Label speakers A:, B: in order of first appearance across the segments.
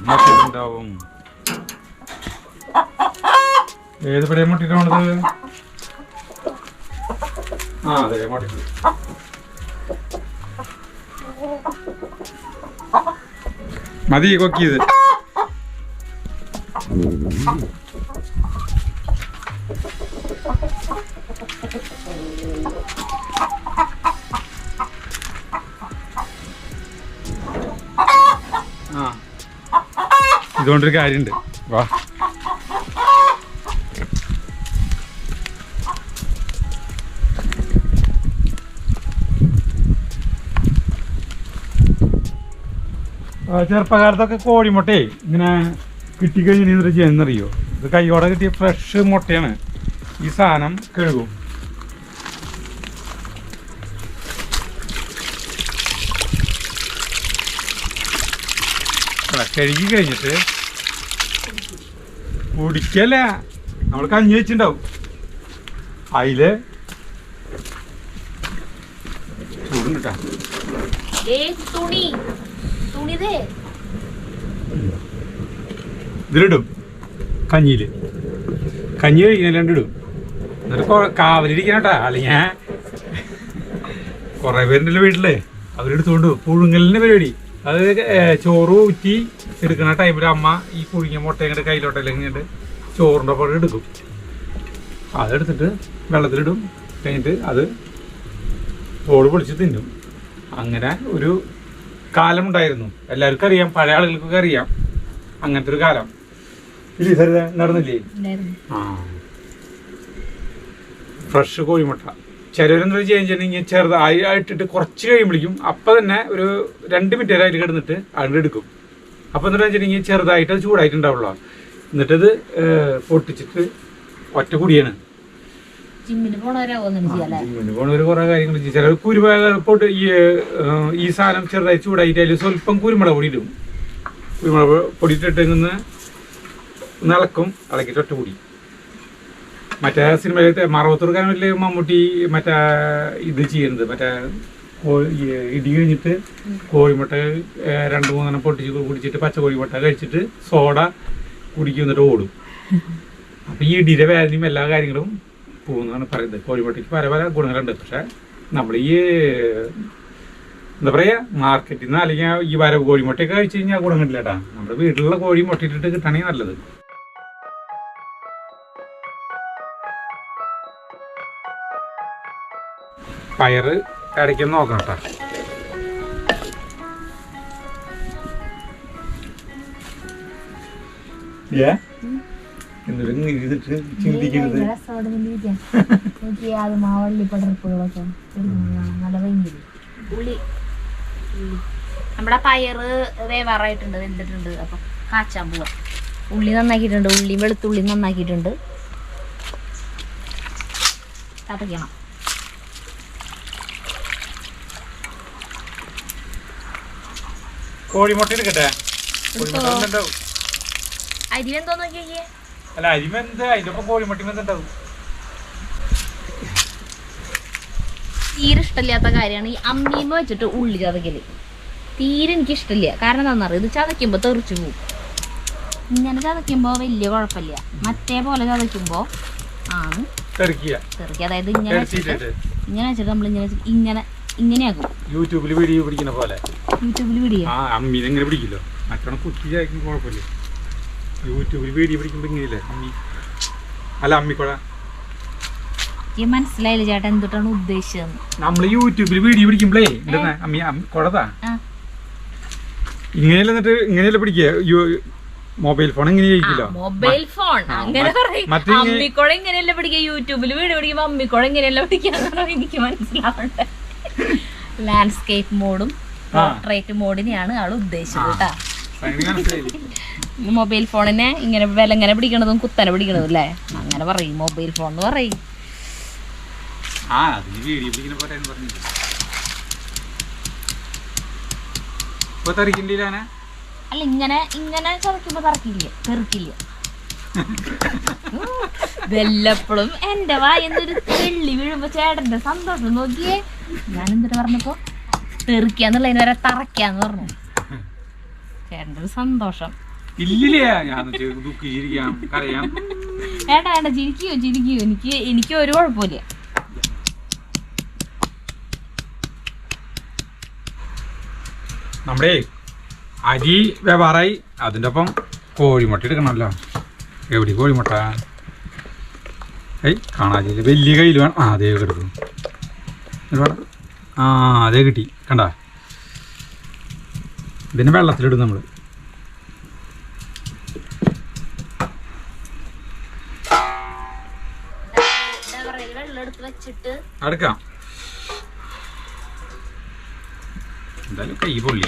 A: മുട്ടിട്ടുണ്ടാവും. ഏത് പടയെ മുട്ടിട്ടാണത്? അതെ മുട്ടിട്ട്. മതി കൊക്കിയത്. ഇതുകൊണ്ടൊരു കാര്യമുണ്ട്. വാ, ചെറുപ്പകാലത്തൊക്കെ കോഴിമുട്ടയെ ഇങ്ങനെ കിട്ടിക്കഴിഞ്ഞാൽ എന്തൊരു ചെയ്യുന്നറിയോ? ഇത് കൈയോടെ കിട്ടിയ ഫ്രഷ് മുട്ടയാണ്. ഈ സാധനം കഴുകും. കഴുകി കഴിഞ്ഞിട്ട് കുടിക്കല്ല, നമ്മൾ കഞ്ഞി വെച്ചിട്ടുണ്ടാവും. അതില് ചൂടുണ്ടാ ഇതിലിടും. കഞ്ഞിയില് കഞ്ഞി കഴിക്കുന്നതിലിടും. എന്നിട്ട് കാവലിരിക്കണട്ടാ. അല്ലെങ്കിൽ കുറെ പേരുണ്ടല്ലോ വീട്ടില്, അവരെടുത്തോണ്ട് പുഴുങ്ങലിന്റെ പരിപാടി. അത് ചോറ് ഊറ്റി എടുക്കുന്ന ടൈമിൽ അമ്മ ഈ പുഴുങ്ങിയ മുട്ട ഇങ്ങോട്ട് കയ്യിലോട്ടല്ല ഇങ്ങോട്ട് ചോറിൻ്റെ ഒപ്പം എടുക്കും. അതെടുത്തിട്ട് വെള്ളത്തിലിടും. കഴിഞ്ഞിട്ട് അത് ഓട് പൊളിച്ച് തിന്നും. അങ്ങനെ ഒരു കാലമുണ്ടായിരുന്നു. എല്ലാവർക്കും അറിയാം, പഴയ ആളുകൾക്കൊക്കെ അറിയാം അങ്ങനത്തെ ഒരു കാലം. ഇല്ലേ സരിത, നടന്നില്ലേ? ഫ്രഷ് കോഴിമുട്ട. ചിലവരെന്താ ചെയ്യുകയാണെങ്കിൽ ചെറുതായി ഇട്ടിട്ട് കുറച്ച് കഴിയുമ്പോഴേക്കും അപ്പം തന്നെ ഒരു 2 മിനിറ്റ് അതിൽ കിടന്നിട്ട് അങ്ങോട്ട് എടുക്കും. അപ്പം എന്താ വെച്ചിട്ടുണ്ടെങ്കിൽ ചെറുതായിട്ട് അത് ചൂടായിട്ടുണ്ടാവുള്ളൂ. എന്നിട്ടത് പൊട്ടിച്ചിട്ട് ഒറ്റ കുടിയാണ്. ജിമ്മിന് പോണവര് കുറെ കാര്യങ്ങൾ ചെയ്യും. ചിലർ കുരുമുളക് ഈ സാധനം ചെറുതായി ചൂടായിട്ട് അതിൽ സ്വല്പം കുരുമുളക് പൊടി ഇടും. കുരുമുളക് പൊടിയിട്ടിട്ട് ഇങ്ങനെ ഇളക്കും. ഇളക്കിയിട്ട് ഒറ്റ കുടി. മറ്റേ സിനിമയിലത്തെ മറവത്തൂർക്കാനല്ലേ മമ്മൂട്ടി മറ്റേ ഇത് ചെയ്യുന്നത്, മറ്റേ ഇടി കഴിഞ്ഞിട്ട് കോഴിമുട്ട 2-3 പൊട്ടിച്ച് കുടിച്ചിട്ട് പച്ച കോഴിമുട്ട കഴിച്ചിട്ട് സോഡ കുടിക്കും, എന്നിട്ട് ഓടും. അപ്പം ഈ ഇടിയുടെ വേദനയും എല്ലാ കാര്യങ്ങളും പോകുന്നതാണ് പറയുന്നത്. കോഴിമുട്ടയ്ക്ക് പല പല ഗുണങ്ങളുണ്ട്. പക്ഷെ നമ്മൾ ഈ എന്താ പറയുക, മാർക്കറ്റിൽ നിന്ന് അല്ലെങ്കിൽ ഈ വരവ് കോഴിമുട്ടയൊക്കെ കഴിച്ച് കഴിഞ്ഞാൽ ഗുണം കിട്ടില്ല കേട്ടാ. നമ്മുടെ വീട്ടിലുള്ള കോഴി മുട്ടയിട്ടിട്ട് കിട്ടണമെങ്കിൽ നല്ലത്. പയറ് ഇടയ്ക്കൊന്ന് നോക്കണം കേട്ടോ. ചിന്തിക്കുന്നത്
B: നമ്മുടെ പയറ് വേവാറായിട്ടുണ്ട്, വെന്തിട്ടുണ്ട്. അപ്പൊ കാച്ചാൻ പോവാ. ഉള്ളി നന്നാക്കിയിട്ടുണ്ട്, ഉള്ളി വെളുത്തുള്ളി നന്നാക്കിയിട്ടുണ്ട്. തതയ്ക്കണം.
A: കോഴിമുട്ട എടുക്കട്ടെ.
B: അരി എന്തോ നോക്കിയേ.
A: അല്ല, അരിമെന്ത് അതിന്റെ ഒപ്പം കോഴിമുട്ട വെന്തുണ്ടാവും.
B: തീരെ ഇഷ്ടമില്ലാത്ത കാര്യമാണ് ഈ അമ്മീമ വെച്ചിട്ട് ഉള്ളി ചതക്കല്. തീരെ എനിക്ക് ഇഷ്ടമില്ല. കാരണം എന്താണെന്നറിയാം, ഇത് ചതയ്ക്കുമ്പോൾ തെറിച്ചു പോകും. ഇങ്ങനെ ചതയ്ക്കുമ്പോൾ വലിയ കുഴപ്പമില്ല. മറ്റേ പോലെ ചതയ്ക്കുമ്പോൾ ആണ് തെറിക്കുക. അതായത് ഇങ്ങനെ വെച്ചിട്ട് നമ്മളിങ്ങനെ ഇങ്ങനെയാക്കും.
A: യൂട്യൂബിൽ വീഡിയോ പിടിക്കുന്ന പോലെ.
B: യൂട്യൂബിൽ വീഡിയോ
A: അമ്മീനെങ്ങനെ പിടിക്കില്ലോ, മറ്റൊന്ന് കുത്തി ചായക്കും കുഴപ്പമില്ല. യൂട്യൂബിൽ വീഡിയോ പിടിക്കുമ്പോൾ ഇങ്ങനെയില്ലേ അമ്മി. അല്ല, അമ്മിക്കുഴ.
B: മനസ്സിലായില്ല ചേട്ടാ എന്തിട്ടാണ് ഉദ്ദേശിച്ചത്?
A: നമ്മള് യൂട്യൂബിൽ വീഡിയോ പിടിക്കുമ്പോഴേ അമ്മി കുഴതാ ഇങ്ങനെയല്ല. എന്നിട്ട് ഇങ്ങനെയല്ല പിടിക്കുക. മൊബൈൽ ഫോൺ ഇങ്ങനെ ഇരിക്കില്ല.
B: മൊബൈൽ ഫോൺ അങ്ങനെ അമ്മിക്കുഴ ഇങ്ങനെയല്ല പിടിക്കുക. യൂട്യൂബിൽ വീഡിയോ പിടിക്കുമ്പോ അമ്മിക്കുഴ ഇങ്ങനെയല്ല പിടിക്കാന്ന് എനിക്ക് മനസ്സിലാവണ്ടേ. ലാൻഡ്സ്കേപ്പ് മോഡും പോർട്രേറ്റ് മോഡിനെയാണ് ആള് ഉദ്ദേശിച്ചത് കേട്ടാ. മൊബൈൽ ഫോണിനെ ഇങ്ങനെ വിലങ്ങനെ പിടിക്കണതും കുത്തനെ പിടിക്കണതും അല്ലേ, അങ്ങനെ പറയും. മൊബൈൽ ഫോൺ എന്ന് പറയും. അല്ല, ഇങ്ങനെ ഇങ്ങനെ ചതയ്ക്കുമ്പോ തെറിക്കില്ല. വല്ലപ്പോഴും എന്റെ വായെന്നൊരു തെള്ളി വീഴുമ്പോ ചേട്ടന്റെ സന്തോഷം നോക്കിയേ. ഞാൻ എന്തിട്ട് പറഞ്ഞപ്പോ തെറിക്കാന്നുള്ളതിന് വരെ തറയ്ക്കാന്ന് പറഞ്ഞു. ചേട്ടൻ്റെ ഒരു സന്തോഷം.
A: ഇല്ലേ ഞാൻ ദുഃഖിച്ചിരിക്കാം, കരയാം.
B: ഏട്ടാ ഏട്ടാ ചിരിക്കോ എനിക്ക് ഒരു കുഴപ്പമില്ല.
A: നമ്മുടെ അരി വ്യവഹാരമായി, അതിൻ്റെ ഒപ്പം കോഴിമുട്ട എടുക്കണമല്ലോ. എവിടെ കോഴിമുട്ട? കാണാതില്ല, വലിയ കയ്യിൽ വേണം. അതേ കിടക്കും. അതേ കിട്ടി, കണ്ട. ഇതിനെ വെള്ളത്തിലിടും നമ്മൾ. അടുക്കാം. എന്തായാലും കൈ പൊള്ളി.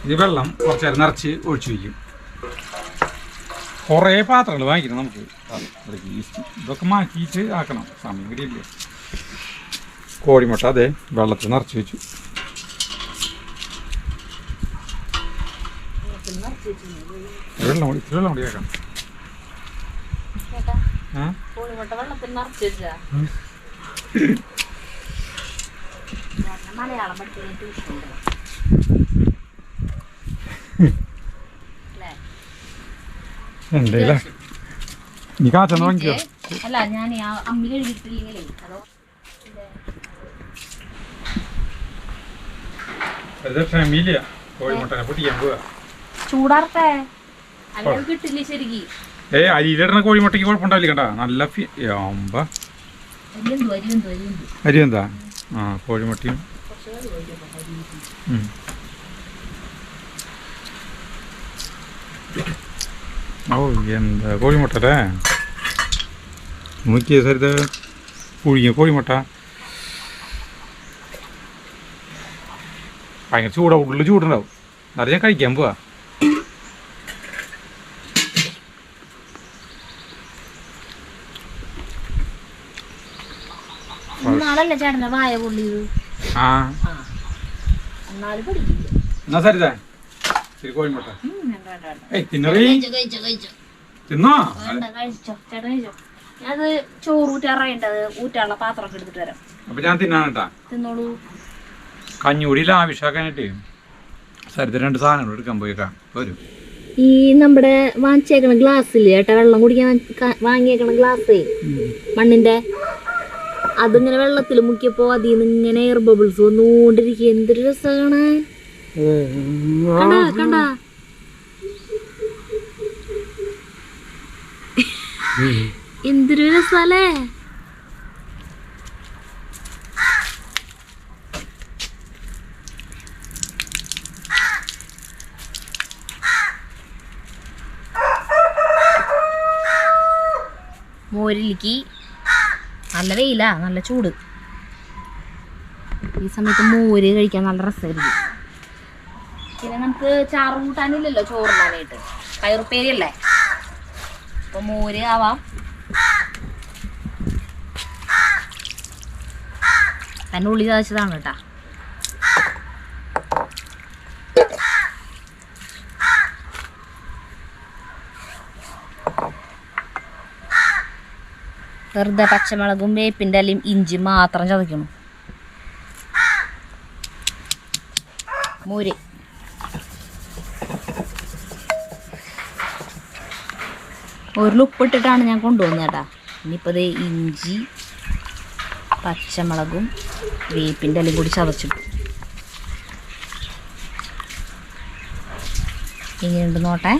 A: ഇത് വെള്ളം കുറച്ച് നേരം നിറച്ച് ഒഴിച്ചു വയ്ക്കും. കുറേ പാത്രങ്ങൾ വാങ്ങിക്കണം നമുക്ക്. ഇതൊക്കെ മാറ്റിയിട്ട് ആക്കണം, സമയം കിട്ടിയില്ല. കോഴിമുട്ട അതെ വെള്ളത്തിൽ നിറച്ച് വെച്ചു. വെള്ളം കൂടി ആക്കണം.
B: മലയാളം പഠിക്കുന്ന ട്യൂഷൻ
A: നീ കാച്ചെന്ന് വാങ്ങിക്കോ.
B: അല്ല ഞാൻ അമ്മി കഴുകിയിട്ടില്ലെങ്കിലേ അതോ
A: ക്ഷമില്ല. കോഴിമുട്ടനെ പൊട്ടിക്കാൻ പോവാ.
B: ചൂടാർത്തെ അല്ലെങ്കിൽ കിട്ടില്ല ശരിക്കും.
A: അരിയിലിടണ കോഴിമുട്ടയ്ക്ക് കുഴപ്പമുണ്ടാവില്ല. കണ്ട നല്ല അരി എന്താ കോഴിമുട്ടയും. ഓ എന്താ കോഴിമുട്ടല്ലേ നോക്കിയ സരിത പുഴുങ്ങിയ കോഴിമുട്ട. ഭയങ്കര ചൂടാവും, ഉള്ളിൽ ചൂടുണ്ടാവും. എന്നാലും ഞാൻ കഴിക്കാൻ പോവാ.
B: നാളല്ലേ ചേട്ടൻ്റെ വായ പൊള്ളിയത്.
A: എന്നാ സരിത ശരി കോഴിമുട്ട തിന്നോ.
B: അത് ചോറ് ഊറ്റാറായിട്ട് ഊറ്റാനുള്ള പാത്രമൊക്കെ എടുത്തിട്ട് വരാം.
A: അപ്പൊ ഞാൻ തിന്നാനട്ടാ.
B: തിന്നോളൂ.
A: കഞ്ഞൂടി ലാവിഷാക്കാനായിട്ട് സരിത 2 സാധനങ്ങൾ എടുക്കാൻ പോയേക്കാം. വരും.
B: ഈ നമ്മുടെ വാങ്ങിച്ചേക്കണ ഗ്ലാസ്സില് ഏട്ടാ വെള്ളം കുടിക്കാൻ വാങ്ങിയേക്കണ ഗ്ലാസ് മണ്ണിന്റെ, അതിങ്ങനെ വെള്ളത്തിൽ മുക്കിയപ്പോ അതിൽ നിന്ന് ഇങ്ങനെ എയർ ബബിൾസ് വന്നുകൊണ്ടിരിക്കുക. എന്തൊരു രസമാണ്. കണ്ട എന്തൊരു രസല്ലേ. മോരിലേക്ക് നല്ല വെയിലാ, നല്ല ചൂട്. ഈ സമയത്ത് മോര് കഴിക്കാൻ നല്ല രസമായിരിക്കും. പിന്നെ നമുക്ക് ചാറ് കൂട്ടാനില്ലല്ലോ ചോറിനാനായിട്ട്, പയറുപ്പേരിയല്ലേ. അപ്പൊ മോര് ആവാം. തന്നെ ഉള്ളി ചതച്ചതാണ് കേട്ടാ. വെറുതെ പച്ചമുളകും വേപ്പിൻ്റെ അല്ലയും ഇഞ്ചി മാത്രം ചതയ്ക്കണം. മോര് ഒരു ഉപ്പിട്ടിട്ടാണ് ഞാൻ കൊണ്ടുവന്നത് കേട്ടാ. ഇനിയിപ്പോൾ ഇത് ഇഞ്ചി പച്ചമുളകും വേപ്പിൻ്റെ അല്ലയും കൂടി ചതച്ചിട്ടു. ഇങ്ങനെയുണ്ട് നോട്ടെ.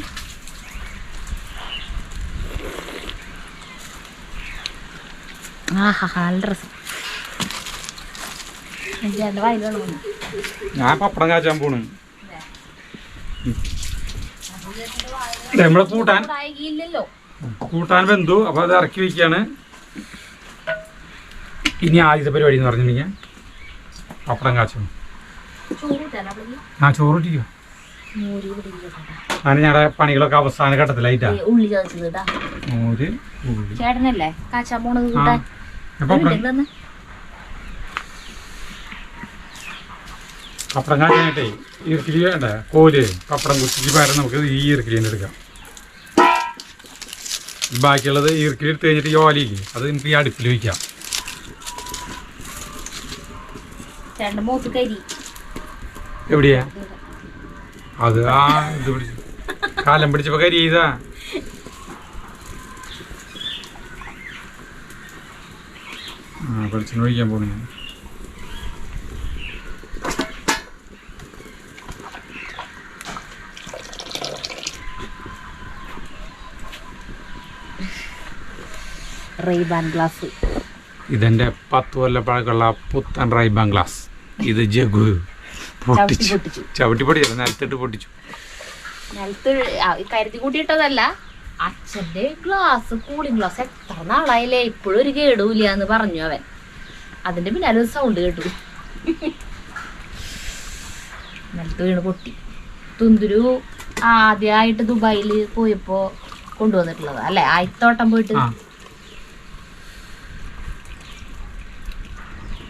B: നല്ല രസം.
A: ഞാൻ പപ്പടം കാച്ചാൻ പോണു. നമ്മളെ കൂട്ടാൻ വെന്തു. അപ്പൊ അത് ഇറക്കി വയ്ക്കാണ്. ഇനി ആദ്യത്തെ പരിപാടി എന്ന് പറഞ്ഞിട്ടുണ്ടെങ്കിൽ പപ്പടം കാച്ചും. ചോറ് ഇട്ടിക്കോ. അങ്ങനെ ഞങ്ങളുടെ പണികളൊക്കെ അവസാന ഘട്ടത്തിലായിട്ടാ. മോര് ഉള്ളി
B: ചേട്ടനല്ലേ കാച്ചാൻ പോണത്.
A: പപ്പടം കാച്ചാനായിട്ടേ ഈർക്കിലി വേണ്ട. കോല് പപ്പടം കുത്തിക്ക് പകരം നമുക്ക് ഈ ഈർക്കിലിനെ എടുക്കാം. ബാക്കിയുള്ളത് ഈർക്കിലി എടുത്ത് കഴിഞ്ഞിട്ട് ഈ ഓലയില്ലേ അത് നമുക്ക് ഈ അടുപ്പിൽ വയ്ക്കാം. എവിടെയാ അത്? ആ ഇത് പിടിച്ചു, കാലം പിടിച്ചപ്പോ കരി ചെയ്താ. വെളിച്ചെണ്ണ ഒഴിക്കാൻ പോണു ഞാൻ.
B: Ray-Ban glass. ഇതെന്റെ
A: 10 കൊല്ലം പഴക്കമുള്ള പുത്തൻ റൈബാൻ ഗ്ലാസ്. ഇത് ജഗു പൊട്ടിച്ചു, ചവിട്ടി പൊടിയല്ല, നിലത്തിട്ട് പൊട്ടിച്ചു.
B: നിലത്ത് കരുതി കൂട്ടിയിട്ടതല്ല, അച്ഛന്റെ ഗ്ലാസ്, കൂളിംഗ് ഗ്ലാസ് എത്ര നാളായില്ലേ, ഇപ്പോഴും ഒരു കേടൂല എന്ന് പറഞ്ഞു അവൻ. അതിന്റെ പിന്നാലെ ഒരു സൗണ്ട് കേട്ടു, നിലത്ത് വീണ് പൊട്ടി. തുന്തുരു ആദ്യമായിട്ട് ദുബായിൽ പോയപ്പോ കൊണ്ടുവന്നിട്ടുള്ളത് അല്ലെ, ആയിത്തോട്ടം പോയിട്ട്.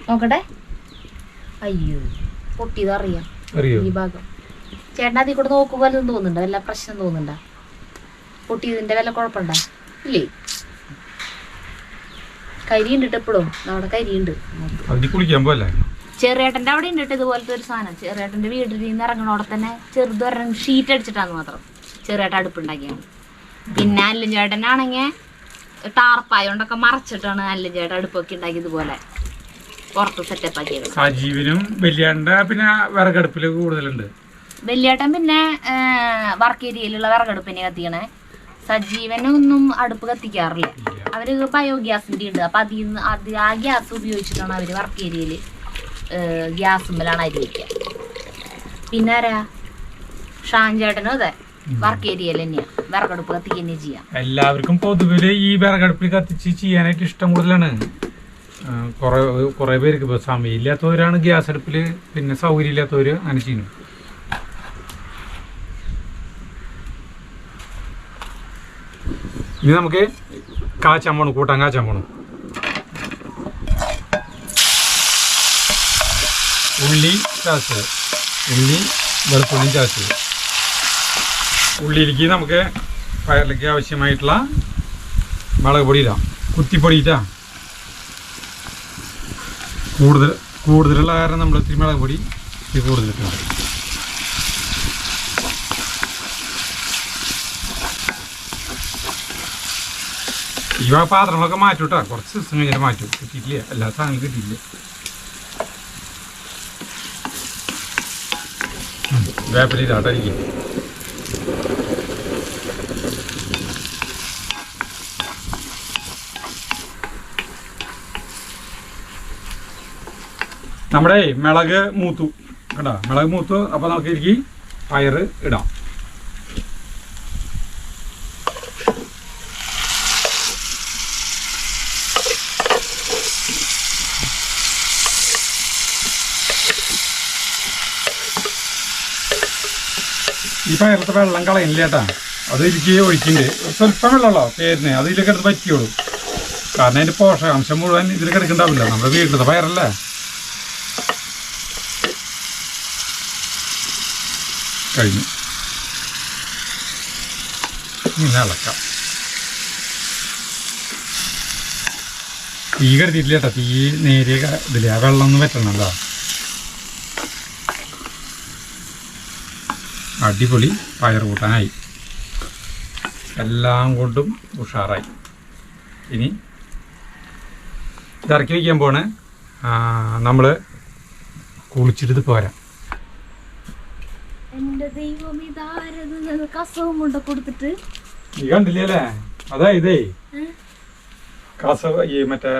B: നോക്കട്ടെ. അയ്യോ, പൊട്ടിയത് അറിയാം ഈ ഭാഗം. ചേട്ടൻ അതിൽ കൂടെ നോക്കുമ്പോൾ തോന്നുന്നുണ്ടോ, വല്ല പ്രശ്നം തോന്നുന്നുണ്ടോ? പൊട്ടിയതിന്റെ വല്ല കുഴപ്പമുണ്ടോ? ഇല്ലേ? കരിയുണ്ട് എപ്പോഴും, അവിടെ കരിയുണ്ട്. ചെറിയേട്ടന്റെ അവിടെ ഉണ്ട് ഇതുപോലത്തെ ഒരു സാധനം. ചെറിയേട്ടന്റെ വീട്ടിൽ നിന്ന് ഇറങ്ങണോടെ തന്നെ ചെറുതൊരെണ്ണം ഷീറ്റ് അടിച്ചിട്ടാന്ന് മാത്രം ചെറിയേട്ടൻ അടുപ്പുണ്ടാക്കിയാണ്. പിന്നെ അല്ലും ചേട്ടനാണെങ്കിൽ ടാർപ്പായോണ്ടൊക്കെ മറച്ചിട്ടാണ് അല്ലും ചേട്ടൻ അടുപ്പൊക്കെ ഉണ്ടാക്കി ഇതുപോലെ പുറത്ത് സെറ്റപ്പ് ആക്കിയത്.
A: സജീവനും വലിയേട്ടൻ പിന്നെ വിറകടുപ്പില് കൂടുതലുണ്ട്.
B: വലിയേട്ടൻ പിന്നെ വർക്ക് ഏരിയയിലുള്ള വിറകടുപ്പിനെ കത്തിക്കണേ. സജീവനൊന്നും അടുപ്പ് കത്തിക്കാറില്ല. അവര് ബയോഗ്യാസിന്റെ ഉണ്ട്. അപ്പൊ ആ ഗ്യാസ് ഉപയോഗിച്ചിട്ടാണ് അവര് വർക്ക് ഏരിയയില് ഗ്യാസുമ്മലാണ് അരി വയ്ക്കുക. പിന്നെ ആരാ? ഷാൻചേട്ടനും അതെ, വർക്ക് ഏരിയയിൽ തന്നെയാ വിറകടുപ്പ് കത്തിക്കുക തന്നെ ചെയ്യാം.
A: എല്ലാവർക്കും പൊതുവില് ഈ വിറകടുപ്പിൽ കത്തിച്ച് ചെയ്യാനായിട്ട് ഇഷ്ടം കൂടുതലാണ്. കുറെ പേർക്ക് ഇപ്പൊ സമയമില്ലാത്തവരാണ് ഗ്യാസ് അടുപ്പില്, പിന്നെ സൗകര്യം ഇല്ലാത്തവര് അങ്ങനെ ചെയ്യുന്നു. ഇനി നമുക്ക് കാച്ചാൻ പോണു, കൂട്ടാൻ കാച്ചാൻ പോണു. ഉള്ളി ചതച്ചത്, ഉള്ളി വെളുത്തുള്ളി ചതച്ചത്. ഉള്ളിയിലേക്ക് നമുക്ക് പയറിലേക്ക് ആവശ്യമായിട്ടുള്ള മുളക് പൊടി ഇടാം, കുത്തിപ്പൊടി ഇട്ടാ. കൂടുതലുള്ള കാരണം നമ്മൾ ഇത്തിരി മുളക് പൊടി കൂടുതൽ ഇട്ടാൽ. ഈ പാത്രങ്ങളൊക്കെ മാറ്റും കേട്ടോ, കുറച്ച് ദിവസം കഴിഞ്ഞാൽ മാറ്റും. കിട്ടിയിട്ടില്ല, എല്ലാ സാധനങ്ങളും കിട്ടിയില്ല. വേപ്പില ഇതാട്ടായിരിക്കും. നമ്മുടെ മിളക് മൂത്തു കേട്ടോ, മിളക് മൂത്തു. അപ്പോൾ നമുക്ക് എനിക്ക് പയറ് ഇടാം. ഈ പയറത്തെ വെള്ളം കളയുന്നില്ല ചേട്ടാ, അത് എനിക്ക് ഒഴിക്കുന്നുണ്ട്. സ്വല്പം വെള്ളമുള്ളോ പേരിന്, അത് ഇതിലേക്ക് എടുത്ത് പറ്റിയോളൂ. കാരണം അതിൻ്റെ പോഷകാംശം മുഴുവൻ ഇതിലേക്ക് എടുക്കണ്ടാവില്ല, നമ്മുടെ വീട്ടിലത്തെ പയറല്ലേ. കഴിഞ്ഞു, ഇങ്ങനെ ഇളക്കാം. തീ കരുതിയിട്ടില്ല ചേട്ടാ, തീ നേരിയ ഇതില്ല, ആ വെള്ളം ഒന്നും പറ്റണല്ലോ. അടിപൊളി പയർ കൂട്ടാനായി, എല്ലാം കൊണ്ടും ഉഷാറായി. ഇനി ഇറക്കി വയ്ക്കാൻ പോണ്. നമ്മൾ കുളിച്ചിട്ട് പോരാ. നീ കണ്ടില്ലേ? അതാ ഇതേ കസവ്, ഈ മറ്റേ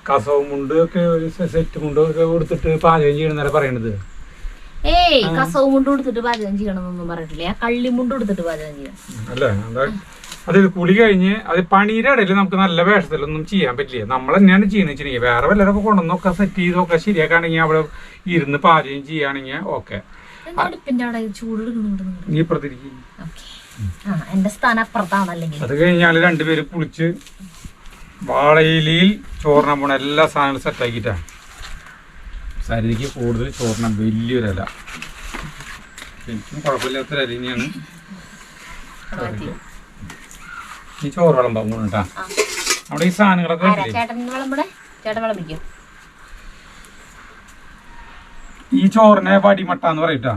A: കസവ് മുണ്ട് ഒക്കെ, ഒരു സെറ്റ് മുണ്ടൊക്കെ കൊടുത്തിട്ട് പാചകം ചെയ്യണമെന്നല്ല പറയണത്.
B: ഏയ്, കസവ് മുണ്ട് കൊടുത്തിട്ട് പാചകം ചെയ്യണമെന്നൊന്നും പറഞ്ഞിട്ടില്ല, കള്ളിമുണ്ട് കൊടുത്തിട്ട് പാചകം ചെയ്യണം
A: അല്ലേ. അത് കുളി കഴിഞ്ഞ് അത് പണിയുടെ ഇടയിൽ നമുക്ക് നല്ല വേഷത്തിലൊന്നും ചെയ്യാൻ പറ്റില്ല. നമ്മൾ തന്നെയാണ് ചെയ്യുന്നത് വെച്ചിട്ടുണ്ടെങ്കിൽ. വേറെ വല്ലതൊക്കെ കൊണ്ടുവന്നൊക്കെ സെറ്റ് ചെയ്തൊക്കെ ശരിയാക്കുകയാണെങ്കിൽ അവിടെ ഇരുന്ന് പാചകം ചെയ്യുകയാണെങ്കിൽ ഓക്കെ. നീ ഇപ്പുറത്തിരിക്കും, അത് കഴിഞ്ഞാൽ രണ്ടുപേരും കുളിച്ച് വാഴയിലയിൽ ചോറിനാൻ പോണ എല്ലാ സാധനങ്ങളും സെറ്റാക്കിയിട്ടാണ്. സരിക്ക് കൂടുതൽ ചോറിനാൻ വലിയൊരല, എനിക്കും കുഴപ്പമില്ലാത്തൊരു അല തന്നെയാണ്. ഈ ചോറ് വിളമ്പാൻ പോണട്ടാ. അവിടെ ഈ സാധനങ്ങളൊക്കെ ഈ ഈ ചോറിനെ വടിമട്ട എന്ന് പറയട്ടാ.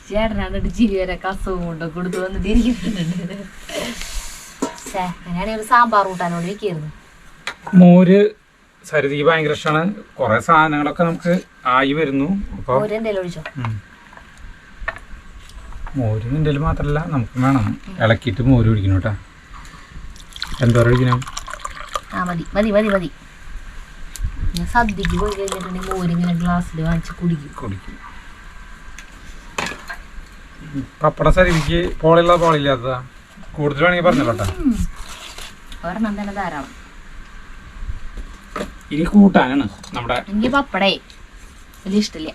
B: ചേട്ടനാണ് ചിരിവരൊക്കെ അസുഖം കൊണ്ടൊക്കെ കൊടുത്തു വന്നിട്ട് ഇരിക്കുന്നുണ്ട്. അങ്ങനെയാണെങ്കിൽ ഒരു സാമ്പാർ കൂട്ടാനോട് വെക്കായിരുന്നു.
A: മോര് സരിതിക്ക് ഭയങ്കര ഇഷ്ടമാണ്. കുറെ സാധനങ്ങളൊക്കെ നമുക്ക് ആയി വരുന്നു. മോര് നിന്റെ മാത്രല്ല നമുക്ക് വേണം. ഇളക്കിയിട്ട് മോര് ഒഴിക്കണം കേട്ടാ. എന്തോരം ഒഴിക്കണം?
B: സദ്യക്ക് പോയി കഴിഞ്ഞിട്ടുണ്ടെങ്കിൽ മോരിങ്ങനെ ഗ്ലാസ്സിൽ വാങ്ങിച്ച് കുടിക്കും.
A: പപ്പടം സരിതിക്ക് പോളില്ലാത്തതാ. കൂടുതൽ വേണമെങ്കിൽ പറഞ്ഞോട്ടാ.
B: ഒരെണ്ണം തന്നെ ധാരാളം.
A: ഇനി കൂട്ടാനാണ് നമ്മുടെ.
B: എനിക്ക് പപ്പടേ വലിയ ഇഷ്ടമില്ല.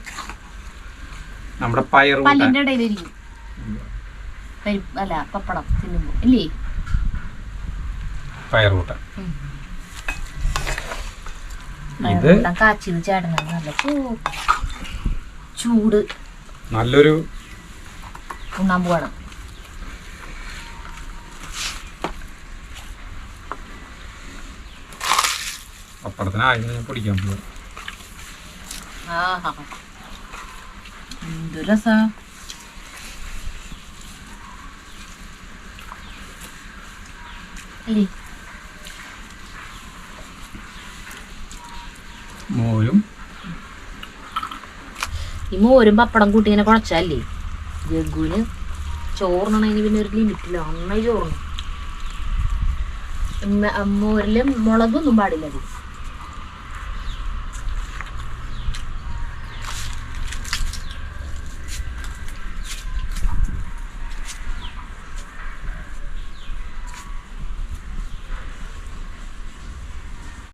A: നമ്മുടെ പയർ
B: പല്ലിന്റെ ഇടയിലിരിക്കും. അല്ല പപ്പടം തിന്നുമ്പോ ഇല്ലേ
A: പയർ കൂട്ടാൻ. ഇത്
B: കാച്ചിത് ചേട്ടന നല്ല ചൂട്
A: നല്ലൊരു
B: ഉണ്ണാൻ പോവാണ്.
A: പപ്പടത്തിന് ആദ്യം പൊടിക്കാൻ പോകും.
B: എന്ത് രസാ.
A: മോരും
B: ഈ മോരും പപ്പടം കൂട്ടി ഇങ്ങനെ കുഴച്ചല്ലേ ജഗ്ഗുവിന് ചോറിനാണെങ്കിൽ പിന്നെ ഒരു ലിമിറ്റില്ല. നന്നായി ചോറിന് മോരില് മുളകൊന്നും പാടില്ല. അത്